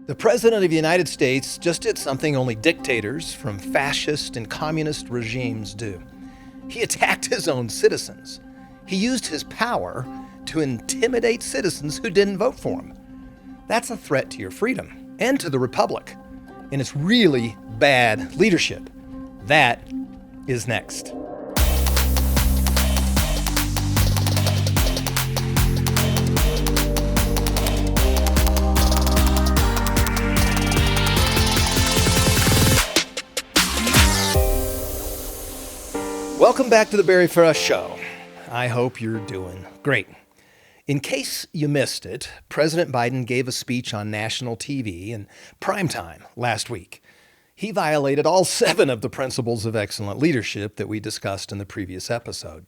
The President of the United States just did something only dictators from fascist and communist regimes do. He attacked his own citizens. He used his power to intimidate citizens who didn't vote for him. That's a threat to your freedom and to the Republic. And it's really bad leadership. That is next. Welcome back to the Barry Fresh Show. I hope you're doing great. In case you missed it, President Biden gave a speech on national TV in primetime last week. He violated all 7 of the principles of excellent leadership that we discussed in the previous episode.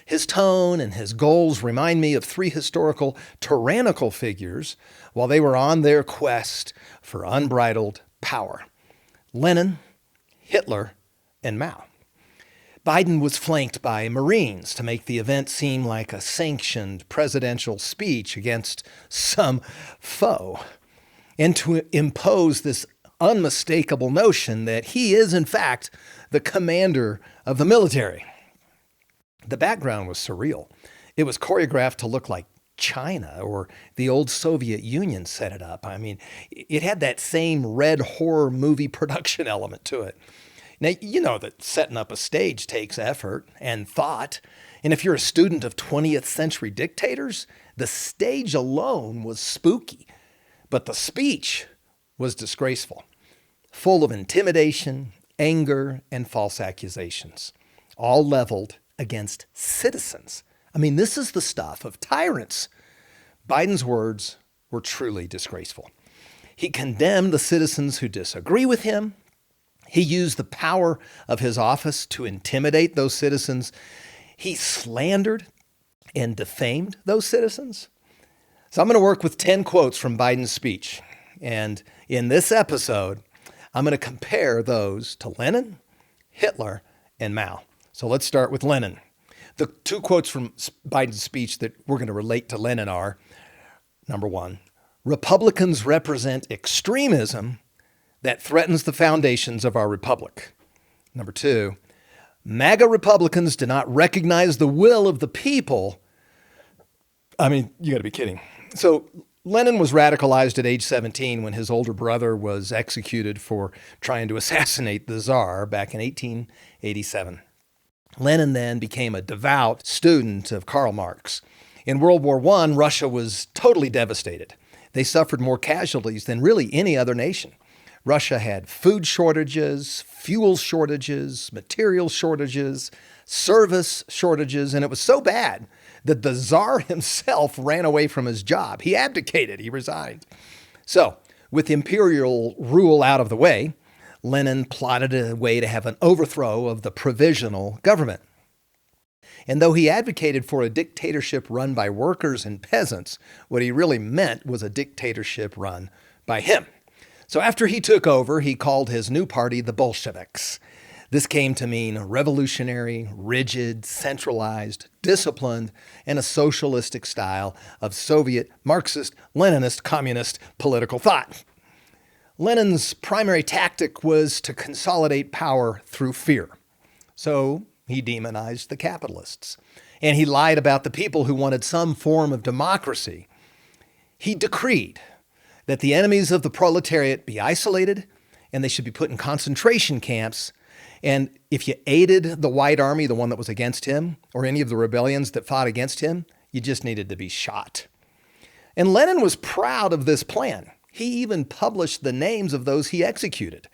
His tone and his goals remind me of 3 historical tyrannical figures while they were on their quest for unbridled power: Lenin, Hitler, and Mao. Biden was flanked by Marines to make the event seem like a sanctioned presidential speech against some foe, and to impose this unmistakable notion that he is, in fact, the commander of the military. The background was surreal. It was choreographed to look like China or the old Soviet Union set it up. I mean, it had that same red horror movie production element to it. Now, you know that setting up a stage takes effort and thought. And if you're a student of 20th century dictators, the stage alone was spooky. But the speech was disgraceful, full of intimidation, anger, and false accusations, all leveled against citizens. I mean, this is the stuff of tyrants. Biden's words were truly disgraceful. He condemned the citizens who disagree with him. He used the power of his office to intimidate those citizens. He slandered and defamed those citizens. So I'm going to work with 10 quotes from Biden's speech. And in this episode, I'm going to compare those to Lenin, Hitler, and Mao. So let's start with Lenin. The 2 quotes from Biden's speech that we're going to relate to Lenin are, number 1, Republicans represent extremism that threatens the foundations of our republic. Number 2, MAGA Republicans do not recognize the will of the people. I mean, you got to be kidding. So Lenin was radicalized at age 17 when his older brother was executed for trying to assassinate the Tsar back in 1887. Lenin then became a devout student of Karl Marx. In World War I, Russia was totally devastated. They suffered more casualties than really any other nation. Russia had food shortages, fuel shortages, material shortages, service shortages, and it was so bad that the Tsar himself ran away from his job. He abdicated, he resigned. So, with imperial rule out of the way, Lenin plotted a way to have an overthrow of the provisional government. And though he advocated for a dictatorship run by workers and peasants, what he really meant was a dictatorship run by him. So after he took over, he called his new party the Bolsheviks. This came to mean revolutionary, rigid, centralized, disciplined, and a socialistic style of Soviet, Marxist, Leninist, communist political thought. Lenin's primary tactic was to consolidate power through fear. So he demonized the capitalists, and he lied about the people who wanted some form of democracy. He decreed that the enemies of the proletariat be isolated and they should be put in concentration camps. And if you aided the White Army, the one that was against him, or any of the rebellions that fought against him, you just needed to be shot. And Lenin was proud of this plan. He even published the names of those he executed.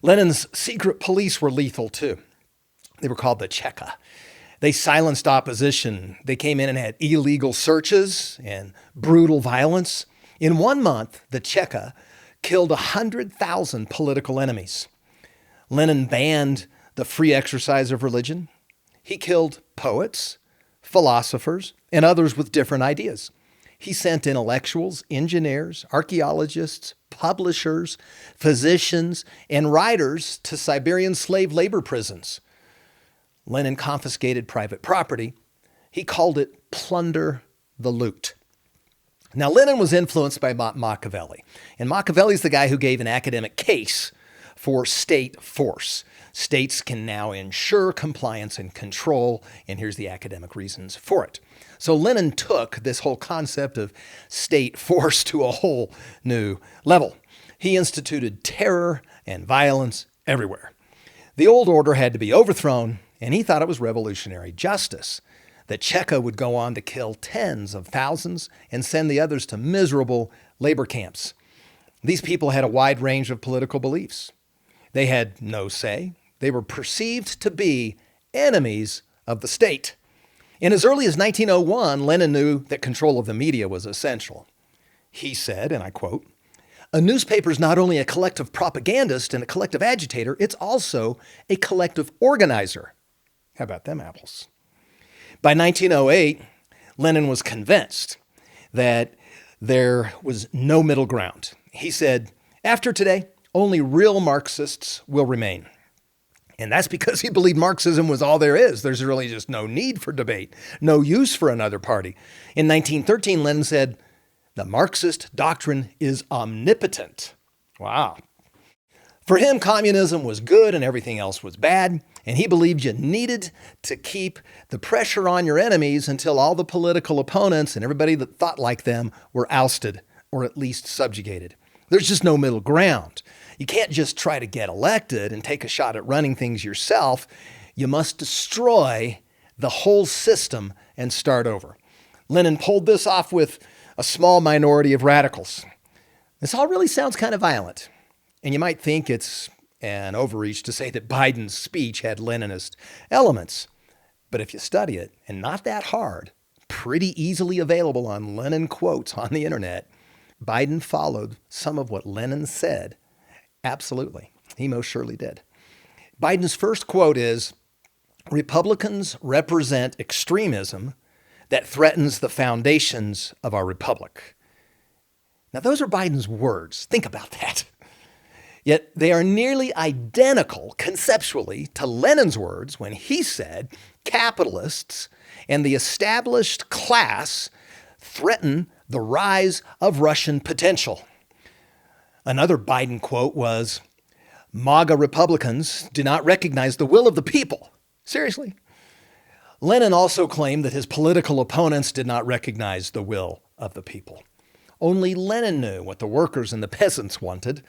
Lenin's secret police were lethal too. They were called the Cheka. They silenced opposition. They came in and had illegal searches and brutal violence. In 1 month, the Cheka killed 100,000 political enemies. Lenin banned the free exercise of religion. He killed poets, philosophers, and others with different ideas. He sent intellectuals, engineers, archaeologists, publishers, physicians, and writers to Siberian slave labor prisons. Lenin confiscated private property. He called it plunder the loot. Now, Lenin was influenced by Machiavelli, and Machiavelli's the guy who gave an academic case for state force. States can now ensure compliance and control, and here's the academic reasons for it. So Lenin took this whole concept of state force to a whole new level. He instituted terror and violence everywhere. The old order had to be overthrown, and he thought it was revolutionary justice that Cheka would go on to kill tens of thousands and send the others to miserable labor camps. These people had a wide range of political beliefs. They had no say. They were perceived to be enemies of the state. And as early as 1901, Lenin knew that control of the media was essential. He said, and I quote, "A newspaper is not only a collective propagandist and a collective agitator, it's also a collective organizer." How about them apples? By 1908, Lenin was convinced that there was no middle ground. He said, "After today, only real Marxists will remain." And that's because he believed Marxism was all there is. There's really just no need for debate, no use for another party. In 1913, Lenin said, "The Marxist doctrine is omnipotent." Wow. For him, communism was good and everything else was bad, and he believed you needed to keep the pressure on your enemies until all the political opponents and everybody that thought like them were ousted or at least subjugated. There's just no middle ground. You can't just try to get elected and take a shot at running things yourself. You must destroy the whole system and start over. Lenin pulled this off with a small minority of radicals. This all really sounds kind of violent. And you might think it's an overreach to say that Biden's speech had Leninist elements. But if you study it, and not that hard, pretty easily available on Lenin quotes on the internet, Biden followed some of what Lenin said. Absolutely. He most surely did. Biden's first quote is, "Republicans represent extremism that threatens the foundations of our republic." Now, those are Biden's words. Think about that. Yet they are nearly identical conceptually to Lenin's words when he said capitalists and the established class threaten the rise of Russian potential. Another Biden quote was, "MAGA Republicans do not recognize the will of the people." Seriously. Lenin also claimed that his political opponents did not recognize the will of the people. Only Lenin knew what the workers and the peasants wanted.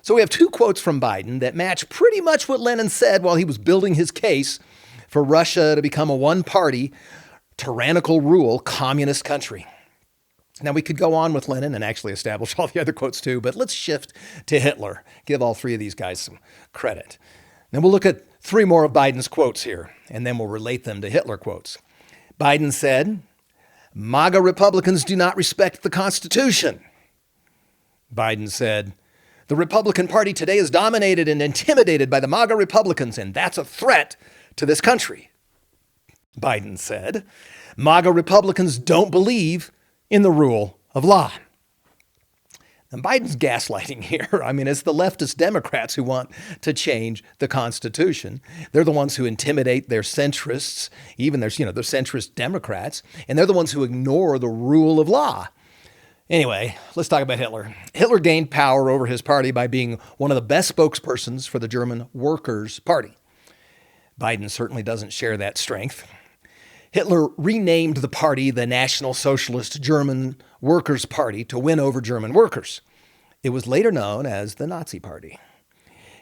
So we have two quotes from Biden that match pretty much what Lenin said while he was building his case for Russia to become a one-party, tyrannical rule communist country. Now, we could go on with Lenin and actually establish all the other quotes too, but let's shift to Hitler. Give all three of these guys some credit. Then we'll look at three more of Biden's quotes here, and then we'll relate them to Hitler quotes. Biden said, "MAGA Republicans do not respect the Constitution." Biden said, "The Republican Party today is dominated and intimidated by the MAGA Republicans, and that's a threat to this country." Biden said, "MAGA Republicans don't believe in the rule of law." And Biden's gaslighting here. I mean, it's the leftist Democrats who want to change the Constitution. They're the ones who intimidate their centrists, even their centrist Democrats, and they're the ones who ignore the rule of law. Anyway, let's talk about Hitler. Hitler gained power over his party by being one of the best spokespersons for the German Workers' Party. Biden certainly doesn't share that strength. Hitler renamed the party the National Socialist German Workers' Party to win over German workers. It was later known as the Nazi Party.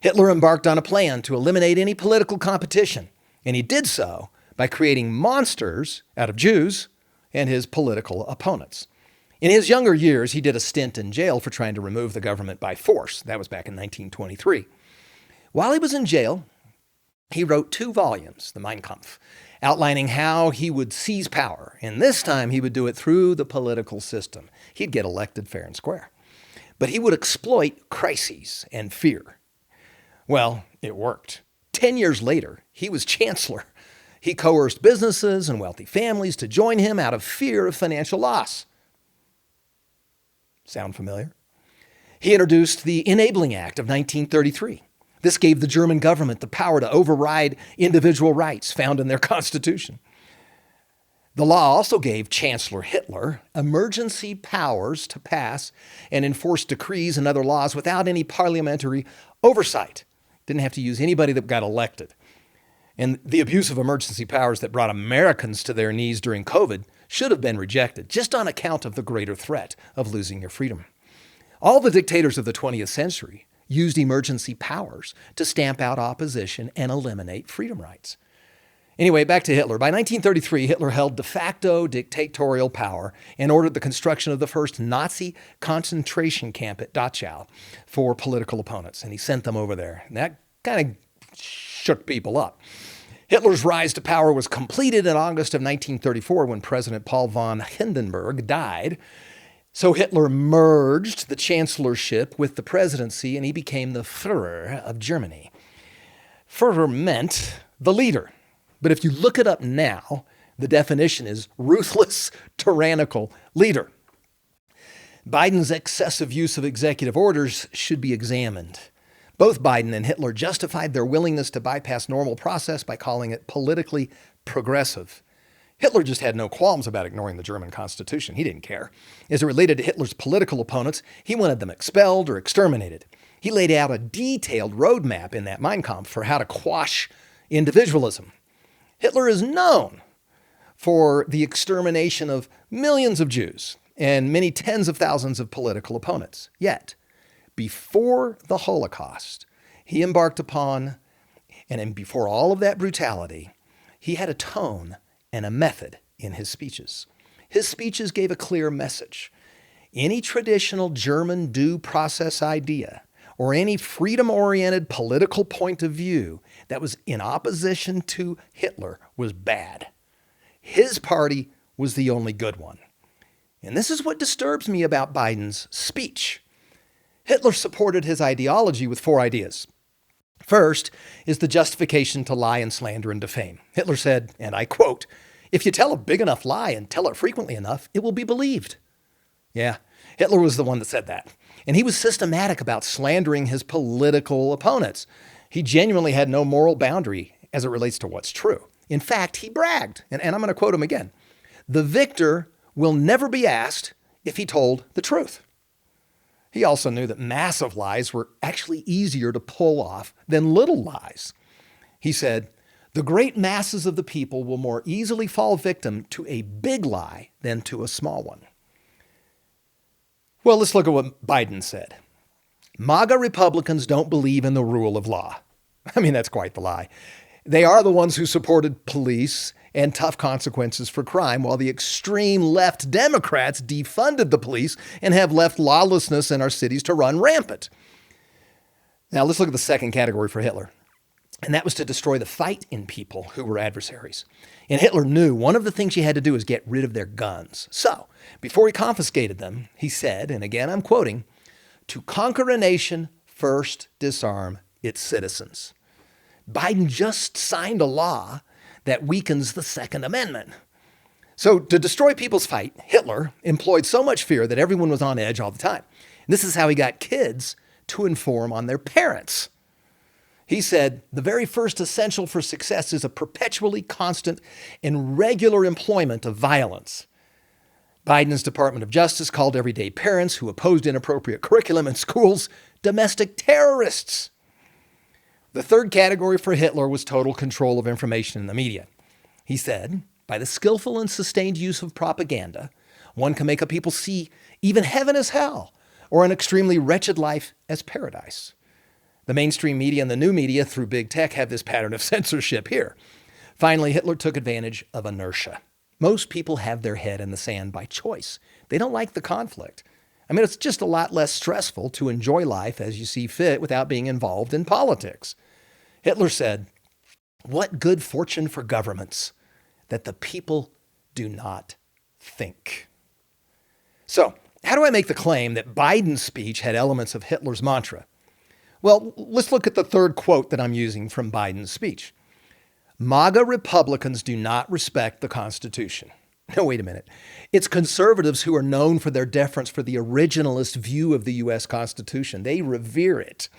Hitler embarked on a plan to eliminate any political competition, and he did so by creating monsters out of Jews and his political opponents. In his younger years, he did a stint in jail for trying to remove the government by force. That was back in 1923. While he was in jail, he wrote 2 volumes, the Mein Kampf, outlining how he would seize power. And this time he would do it through the political system. He'd get elected fair and square. But he would exploit crises and fear. Well, it worked. 10 years later, he was chancellor. He coerced businesses and wealthy families to join him out of fear of financial loss. Sound familiar? He introduced the Enabling Act of 1933. This gave the German government the power to override individual rights found in their constitution. The law also gave Chancellor Hitler emergency powers to pass and enforce decrees and other laws without any parliamentary oversight. Didn't have to use anybody that got elected. And the abuse of emergency powers that brought Americans to their knees during COVID should have been rejected, just on account of the greater threat of losing your freedom. All the dictators of the 20th century used emergency powers to stamp out opposition and eliminate freedom rights. Anyway, back to Hitler. By 1933, Hitler held de facto dictatorial power and ordered the construction of the first Nazi concentration camp at Dachau for political opponents, and he sent them over there. And that kind of shook people up. Hitler's rise to power was completed in August of 1934 when President Paul von Hindenburg died. So Hitler merged the chancellorship with the presidency, and he became the Führer of Germany. Führer meant the leader. But if you look it up now, the definition is ruthless, tyrannical leader. Biden's excessive use of executive orders should be examined. Both Biden and Hitler justified their willingness to bypass normal process by calling it politically progressive. Hitler just had no qualms about ignoring the German Constitution. He didn't care. As it related to Hitler's political opponents, he wanted them expelled or exterminated. He laid out a detailed roadmap in that Mein Kampf for how to quash individualism. Hitler is known for the extermination of millions of Jews and many tens of thousands of political opponents. Yet, before the Holocaust, he embarked upon, and before all of that brutality, he had a tone and a method in his speeches. His speeches gave a clear message. Any traditional German due process idea or any freedom-oriented political point of view that was in opposition to Hitler was bad. His party was the only good one. And this is what disturbs me about Biden's speech. Hitler supported his ideology with 4 ideas. First is the justification to lie and slander and defame. Hitler said, and I quote, "If you tell a big enough lie and tell it frequently enough, it will be believed." Yeah, Hitler was the one that said that. And he was systematic about slandering his political opponents. He genuinely had no moral boundary as it relates to what's true. In fact, he bragged, and I'm going to quote him again, "The victor will never be asked if he told the truth." He also knew that massive lies were actually easier to pull off than little lies. He said, "The great masses of the people will more easily fall victim to a big lie than to a small one." Well, let's look at what Biden said. MAGA Republicans don't believe in the rule of law. I mean, that's quite the lie. They are the ones who supported police and tough consequences for crime, while the extreme left Democrats defunded the police and have left lawlessness in our cities to run rampant. Now, let's look at the second category for Hitler. And that was to destroy the fight in people who were adversaries. And Hitler knew one of the things you had to do is get rid of their guns. So, before he confiscated them, he said, and again I'm quoting, "To conquer a nation, first disarm its citizens." Biden just signed a law that weakens the Second Amendment. So, to destroy people's fight, Hitler employed so much fear that everyone was on edge all the time. And this is how he got kids to inform on their parents. He said, "The very first essential for success is a perpetually constant and regular employment of violence." Biden's Department of Justice called everyday parents who opposed inappropriate curriculum in schools domestic terrorists. The third category for Hitler was total control of information in the media. He said, "By the skillful and sustained use of propaganda, one can make a people see even heaven as hell or an extremely wretched life as paradise." The mainstream media and the new media through big tech have this pattern of censorship here. Finally, Hitler took advantage of inertia. Most people have their head in the sand by choice. They don't like the conflict. I mean, it's just a lot less stressful to enjoy life as you see fit without being involved in politics. Hitler said, "What good fortune for governments that the people do not think." So, how do I make the claim that Biden's speech had elements of Hitler's mantra? Well, let's look at the third quote that I'm using from Biden's speech. MAGA Republicans do not respect the Constitution. No, wait a minute. It's conservatives who are known for their deference for the originalist view of the U.S. Constitution. They revere it.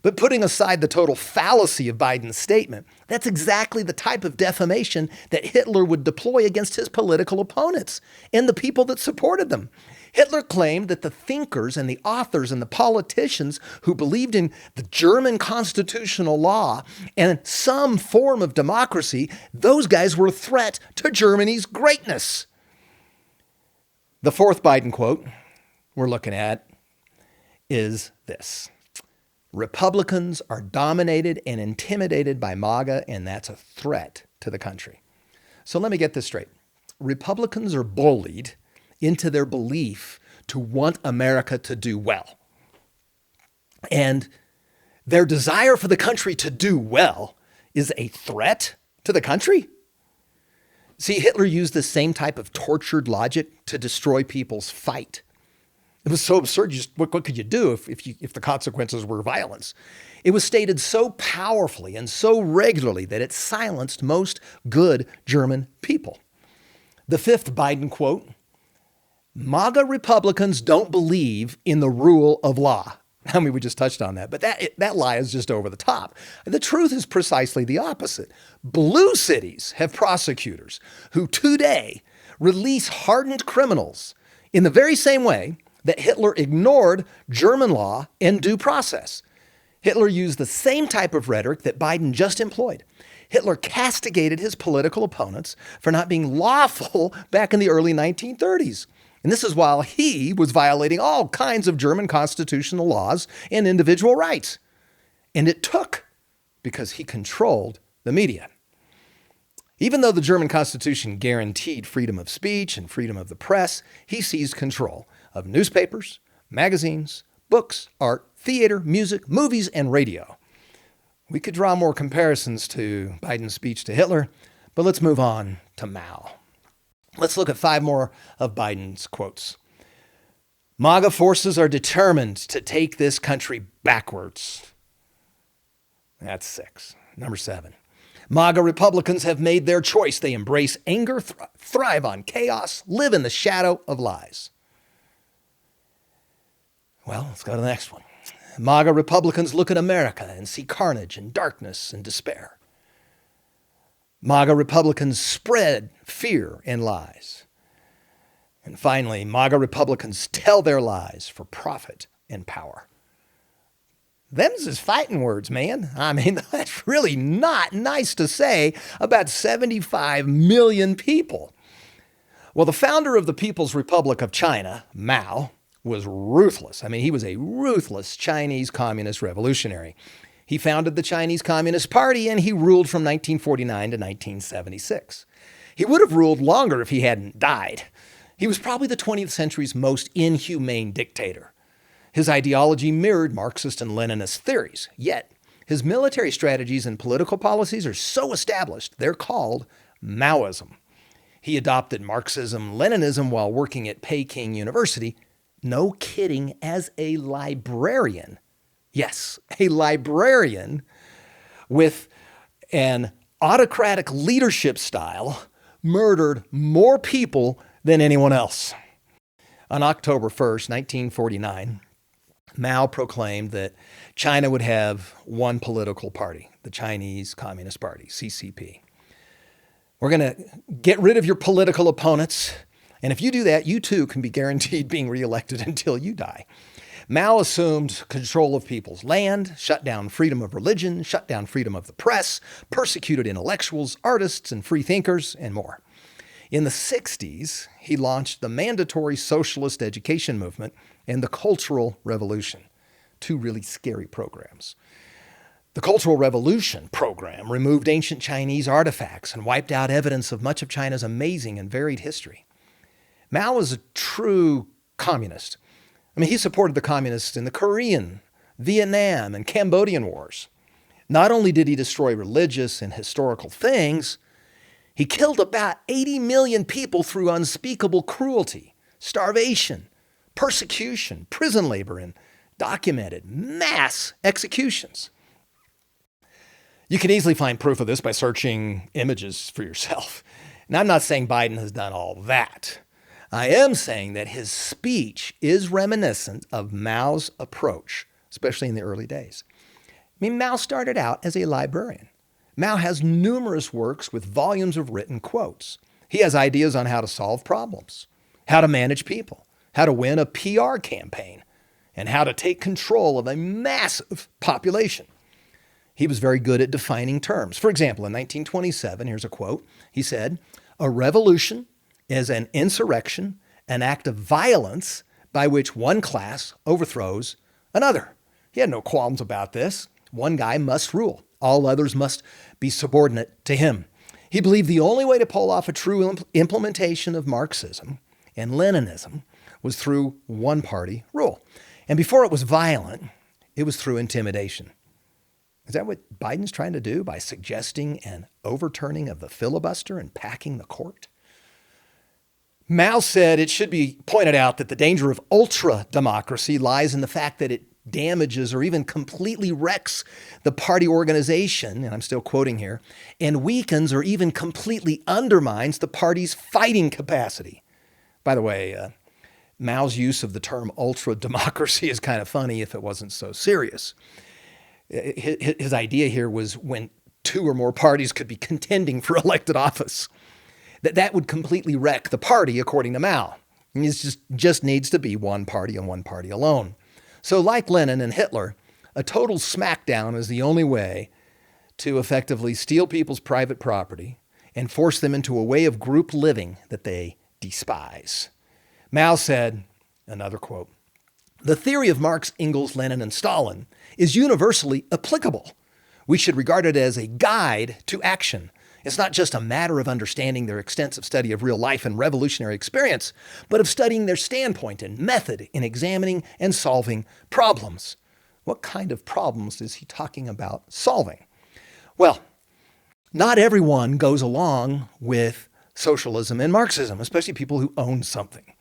But putting aside the total fallacy of Biden's statement, that's exactly the type of defamation that Hitler would deploy against his political opponents and the people that supported them. Hitler claimed that the thinkers and the authors and the politicians who believed in the German constitutional law and some form of democracy, those guys were a threat to Germany's greatness. The fourth Biden quote we're looking at is this: Republicans are dominated and intimidated by MAGA, and that's a threat to the country. So let me get this straight. Republicans are bullied into their belief to want America to do well. And their desire for the country to do well is a threat to the country? See, Hitler used the same type of tortured logic to destroy people's fight. It was so absurd. What could you do if the consequences were violence? It was stated so powerfully and so regularly that it silenced most good German people. The fifth Biden quote: MAGA Republicans don't believe in the rule of law. I mean, we just touched on that, but that lie is just over the top. The truth is precisely the opposite. Blue cities have prosecutors who today release hardened criminals in the very same way that Hitler ignored German law and due process. Hitler used the same type of rhetoric that Biden just employed. Hitler castigated his political opponents for not being lawful back in the early 1930s. And this is while he was violating all kinds of German constitutional laws and individual rights. And it took because he controlled the media. Even though the German Constitution guaranteed freedom of speech and freedom of the press, he seized control of newspapers, magazines, books, art, theater, music, movies, and radio. We could draw more comparisons to Biden's speech to Hitler, but let's move on to Mao. Let's look at 5 more of Biden's quotes. MAGA forces are determined to take this country backwards. That's 6. Number 7. MAGA Republicans have made their choice. They embrace anger, thrive on chaos, live in the shadow of lies. Well, let's go to the next one. MAGA Republicans look at America and see carnage and darkness and despair. MAGA Republicans spread fear and lies. And finally, MAGA Republicans tell their lies for profit and power. Them's his fighting words, man. I mean, that's really not nice to say about 75 million people. Well, the founder of the People's Republic of China, Mao, was ruthless. I mean, he was a ruthless Chinese communist revolutionary. He founded the Chinese Communist Party, and he ruled from 1949 to 1976. He would have ruled longer if he hadn't died. He was probably the 20th century's most inhumane dictator. His ideology mirrored Marxist and Leninist theories, yet his military strategies and political policies are so established, they're called Maoism. He adopted Marxism-Leninism while working at Peking University, no kidding, as a librarian. Yes, a librarian with an autocratic leadership style murdered more people than anyone else. On October 1st, 1949, Mao proclaimed that China would have one political party, the Chinese Communist Party, CCP. We're going to get rid of your political opponents, and if you do that, you too can be guaranteed being reelected until you die. Mao assumed control of people's land, shut down freedom of religion, shut down freedom of the press, persecuted intellectuals, artists, and free thinkers, and more. In the 60s, he launched the mandatory socialist education movement and the Cultural Revolution, 2 really scary programs. The Cultural Revolution program removed ancient Chinese artifacts and wiped out evidence of much of China's amazing and varied history. Mao was a true communist. I mean, he supported the communists in the Korean, Vietnam, and Cambodian wars. Not only did he destroy religious and historical things, he killed about 80 million people through unspeakable cruelty, starvation, persecution, prison labor, and documented mass executions. You can easily find proof of this by searching images for yourself. And I'm not saying Biden has done all that. I am saying that his speech is reminiscent of Mao's approach, especially in the early days. mean, Mao started out as a librarian. Mao has numerous works with volumes of written quotes. He has ideas on how to solve problems, how to manage people, how to win a PR campaign, and how to take control of a massive population. He was very good at defining terms. For example, in 1927, here's a quote. He said, "A revolution is an insurrection, an act of violence by which one class overthrows another." He had no qualms about this. One guy must rule. All others must be subordinate to him. He believed the only way to pull off a true implementation of Marxism and Leninism was through one-party rule. And before it was violent, it was through intimidation. Is that what Biden's trying to do by suggesting an overturning of the filibuster and packing the court? Mao said it should be pointed out that the danger of ultra-democracy lies in the fact that it damages or even completely wrecks the party organization, and I'm still quoting here, and weakens or even completely undermines the party's fighting capacity. By the way, Mao's use of the term ultra-democracy is kind of funny if it wasn't so serious. His idea here was when two or more parties could be contending for elected office, that would completely wreck the party, according to Mao. It just needs to be one party and one party alone. So like Lenin and Hitler, a total smackdown is the only way to effectively steal people's private property and force them into a way of group living that they despise. Mao said, another quote, "The theory of Marx, Engels, Lenin, and Stalin is universally applicable. We should regard it as a guide to action. It's not just a matter of understanding their extensive study of real life and revolutionary experience, but of studying their standpoint and method in examining and solving problems." What kind of problems is he talking about solving? Well, not everyone goes along with socialism and Marxism, especially people who own something,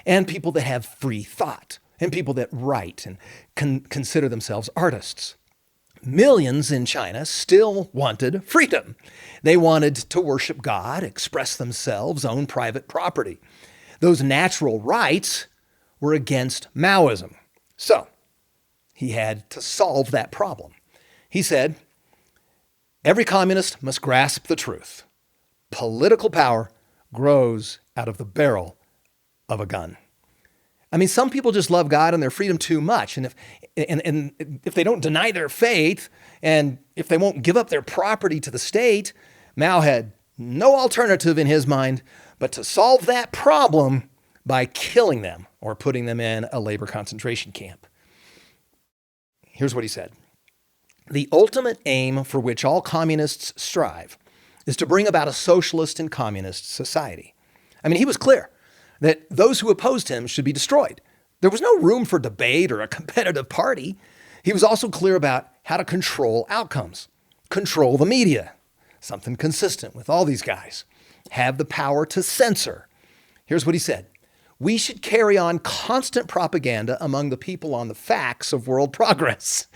and people that have free thought, and people that write and consider themselves artists. Millions in China still wanted freedom. They wanted to worship God, express themselves, own private property. Those natural rights were against Maoism. So he had to solve that problem. He said, every communist must grasp the truth. Political power grows out of the barrel of a gun. I mean, some people just love God and their freedom too much. And if they don't deny their faith, and if they won't give up their property to the state, Mao had no alternative in his mind but to solve that problem by killing them or putting them in a labor concentration camp. Here's what he said. "The ultimate aim for which all communists strive is to bring about a socialist and communist society." I mean, he was clear that those who opposed him should be destroyed. There was no room for debate or a competitive party. He was also clear about how to control outcomes, control the media, something consistent with all these guys, have the power to censor. Here's what he said. "We should carry on constant propaganda among the people on the facts of world progress."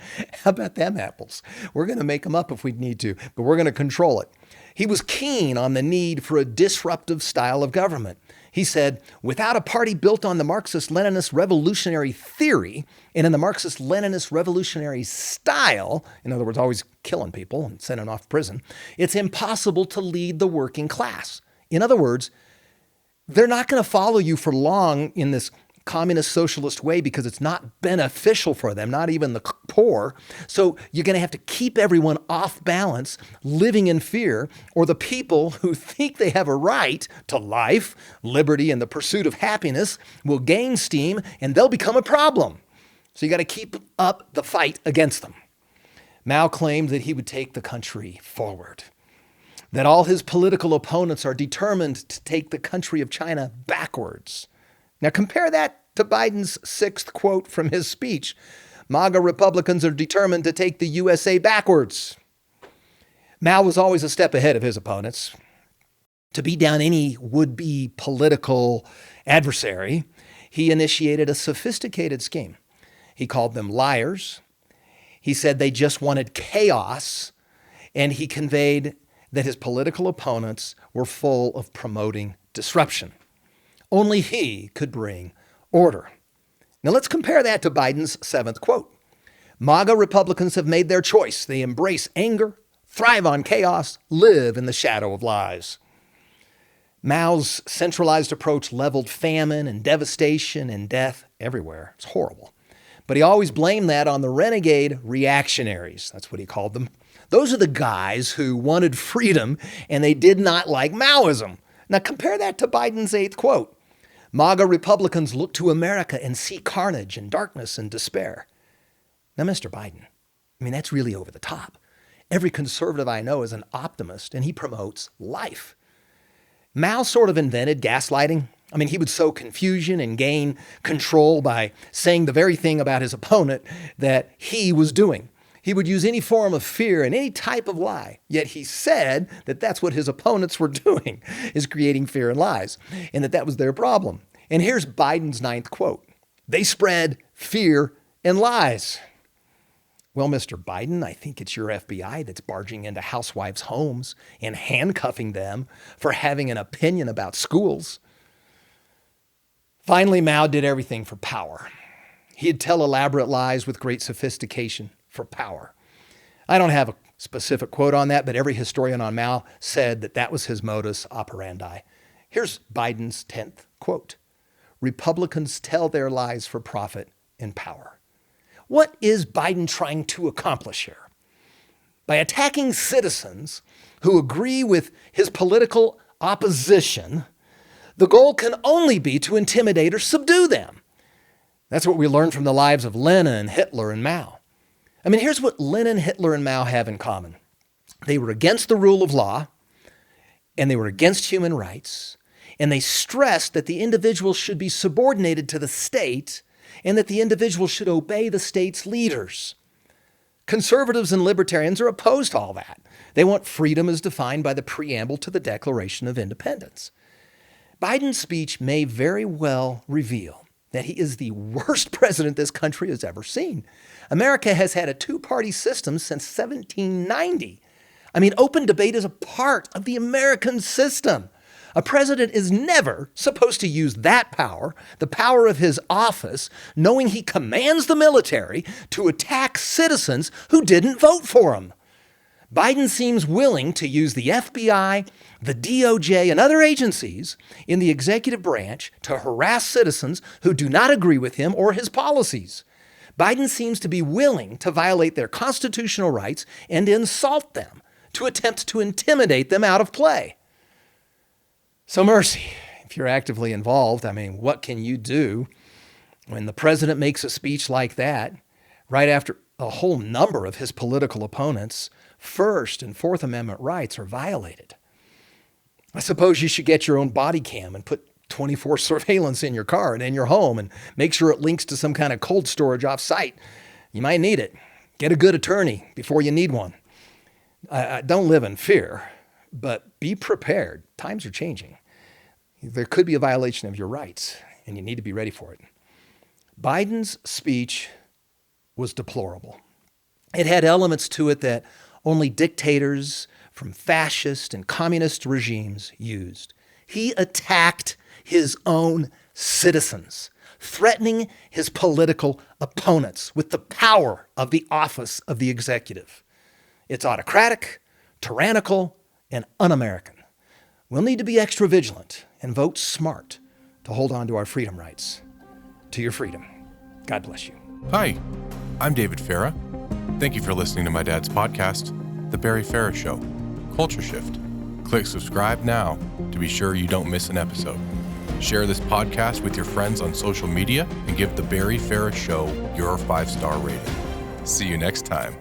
How about them apples? We're going to make them up if we need to, but we're going to control it. He was keen on the need for a disruptive style of government. He said, without a party built on the Marxist-Leninist revolutionary theory and in the Marxist-Leninist revolutionary style, in other words, always killing people and sending them off to prison, it's impossible to lead the working class. In other words, they're not going to follow you for long in this communist socialist way because it's not beneficial for them, not even the poor. So you're going to have to keep everyone off balance, living in fear, or the people who think they have a right to life, liberty, and the pursuit of happiness will gain steam and they'll become a problem. So you got to keep up the fight against them. Mao claimed that he would take the country forward, that all his political opponents are determined to take the country of China backwards. Now compare that to Biden's sixth quote from his speech. MAGA Republicans are determined to take the USA backwards. Mao was always a step ahead of his opponents. To beat down any would-be political adversary, he initiated a sophisticated scheme. He called them liars. He said they just wanted chaos, and he conveyed that his political opponents were full of promoting disruption. Only he could bring order. Now let's compare that to Biden's seventh quote. MAGA Republicans have made their choice. They embrace anger, thrive on chaos, live in the shadow of lies. Mao's centralized approach leveled famine and devastation and death everywhere. It's horrible. But he always blamed that on the renegade reactionaries. That's what he called them. Those are the guys who wanted freedom and they did not like Maoism. Now compare that to Biden's 8th quote. MAGA Republicans look to America and see carnage and darkness and despair. Now, Mr. Biden, that's really over the top. Every conservative I know is an optimist and he promotes life. Mao sort of invented gaslighting. He would sow confusion and gain control by saying the very thing about his opponent that he was doing. He would use any form of fear and any type of lie. Yet he said that that's what his opponents were doing, is creating fear and lies, and that was their problem. And here's Biden's 9th quote. They spread fear and lies. Well, Mr. Biden, I think it's your FBI that's barging into housewives' homes and handcuffing them for having an opinion about schools. Finally, Mao did everything for power. He'd tell elaborate lies with great sophistication for power. I don't have a specific quote on that, but every historian on Mao said that was his modus operandi. Here's Biden's 10th quote. Republicans tell their lies for profit and power. What is Biden trying to accomplish here? By attacking citizens who agree with his political opposition, the goal can only be to intimidate or subdue them. That's what we learned from the lives of Lenin, Hitler, and Mao. Here's what Lenin, Hitler, and Mao have in common. They were against the rule of law, and they were against human rights, and they stressed that the individual should be subordinated to the state and that the individual should obey the state's leaders. Conservatives and libertarians are opposed to all that. They want freedom as defined by the preamble to the Declaration of Independence. Biden's speech may very well reveal that he is the worst president this country has ever seen. America has had a two-party system since 1790. Open debate is a part of the American system. A president is never supposed to use that power, the power of his office, knowing he commands the military to attack citizens who didn't vote for him. Biden seems willing to use the FBI, the DOJ, and other agencies in the executive branch to harass citizens who do not agree with him or his policies. Biden seems to be willing to violate their constitutional rights and insult them, to attempt to intimidate them out of play. So mercy, if you're actively involved, what can you do when the president makes a speech like that right after a whole number of his political opponents' First and Fourth Amendment rights are violated? I suppose you should get your own body cam and put 24 surveillance in your car and in your home and make sure it links to some kind of cold storage off-site. You might need it. Get a good attorney before you need one. Don't live in fear, but be prepared. Times are changing. There could be a violation of your rights, and you need to be ready for it. Biden's speech was deplorable. It had elements to it that only dictators from fascist and communist regimes used. He attacked his own citizens, threatening his political opponents with the power of the office of the executive. It's autocratic, tyrannical, and un-American. We'll need to be extra vigilant and vote smart to hold on to our freedom rights. To your freedom. God bless you. Hi, I'm David Farah. Thank you for listening to my dad's podcast, The Barry Farah Show, Culture Shift. Click subscribe now to be sure you don't miss an episode. Share this podcast with your friends on social media and give The Barry Farah Show your 5-star rating. See you next time.